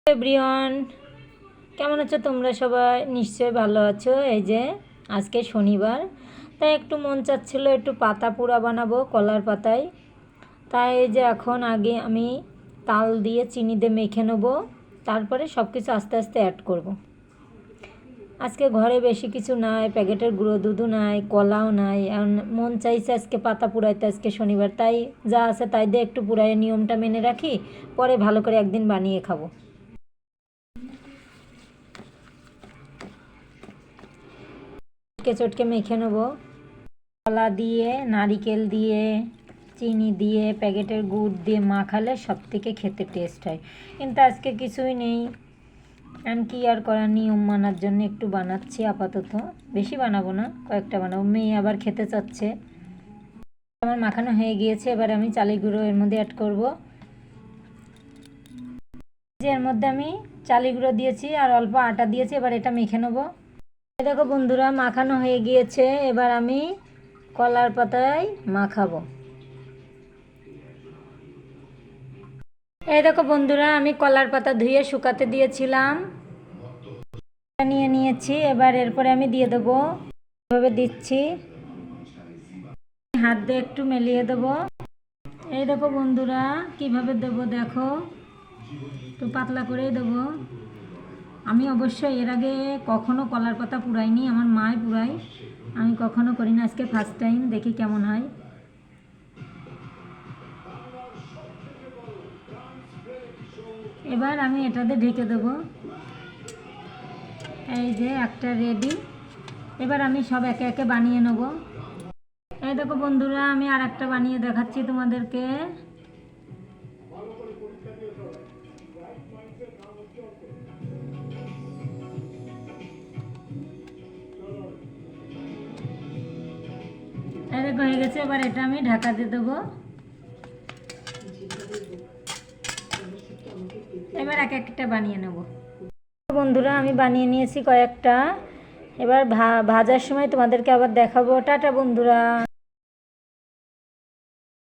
Everyone, কেমন আছো তোমরা? সবাই নিশ্চয়ই ভালো আছো। এই যে আজকে শনিবার, তাই একটু মন চাচ্ছিল একটু পাতা পোড়া বানাবো কলার পাতায়। তাই এই যে এখন আগে আমি তাল দিয়ে চিনি দিয়ে মেখে নেবো, তারপরে সব কিছু আস্তে আস্তে অ্যাড করব। আজকে ঘরে বেশি কিছু নাই, প্যাকেটের গুঁড়ো দুধও নাই, কলাও নাই। এখন মন চাইছে আজকে পাতা পুড়াইতে, আজকে শনিবার, তাই যা আছে তাই দিয়ে একটু পুড়াইয়ে নিয়মটা মেনে রাখি, পরে ভালো করে একদিন বানিয়ে খাবো। চটকে মেখে নেবো, কলা দিয়ে, নারিকেল দিয়ে, চিনি দিয়ে, প্যাকেটের গুড় দিয়ে মাখালে সব থেকে খেতে টেস্ট হয়। কিন্তু আজকে কিছুই নেই, আমি কি আর করার, নিয়ম মানার জন্য একটু বানাচ্ছি আপাতত। বেশি বানাবো না, কয়েকটা বানাবো, মেয়ে আবার খেতে চাচ্ছে। আমার মাখানো হয়ে গিয়েছে, এবার আমি চালের গুঁড়ো এর মধ্যে অ্যাড করব। যে এর মধ্যে আমি চালের গুঁড়ো দিয়েছি আর অল্প আটা দিয়েছি, এবার এটা মেখে নেবো। দেখো বন্ধুরা, মাখানো হয়ে গিয়েছে, এবার আমি কলার পাতায় মাখাবো। এই দেখো বন্ধুরা, আমি কলার পাতা ধুয়ে শুকাতে দিয়েছিলাম, নিয়ে নিয়েছি। এবার এরপরে আমি দিয়ে দেবো, এভাবে দিচ্ছি, হাত দিয়ে একটু মেলিয়ে দেবো। এই দেখো বন্ধুরা কিভাবে দেবো, দেখো একটু পাতলা করেই দেবো। আমি অবশ্যই এর আগে কখনো কলার পাতা পুড়াইনি, আমার মাই পুড়াই, আমি কখনো করি না, আজকে ফার্স্ট টাইম, দেখি কেমন হয়। এবার আমি এটাতে ঢেকে দেবো। এই যে একটা রেডি, এবার আমি সব একে একে বানিয়ে নেব। এই দেখো বন্ধুরা, আমি আর একটা বানিয়ে দেখাচ্ছি তোমাদেরকে। এই দেখো হয়ে গেছে, এবার এটা আমি ঢাকা দিয়ে দেবো। এবার এক একটা বানিয়ে নেব। বন্ধুরা আমি বানিয়ে নিয়েছি কয়েকটা, এবার ভাজার সময় তোমাদেরকে আবার দেখাবো। টাটা বন্ধুরা।